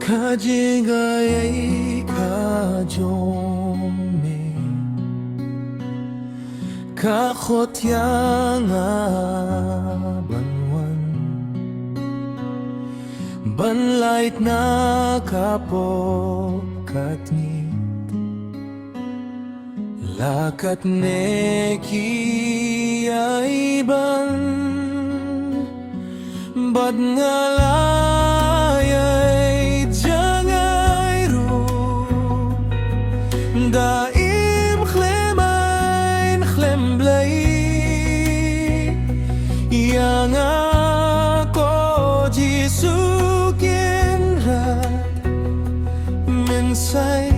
可知个一可中美，可活天啊本文，本来那kapok katni, lakat neki aiban, bad ngalayay jangay ru, daim klemain klemblay, yang ako jisukin rat, mensay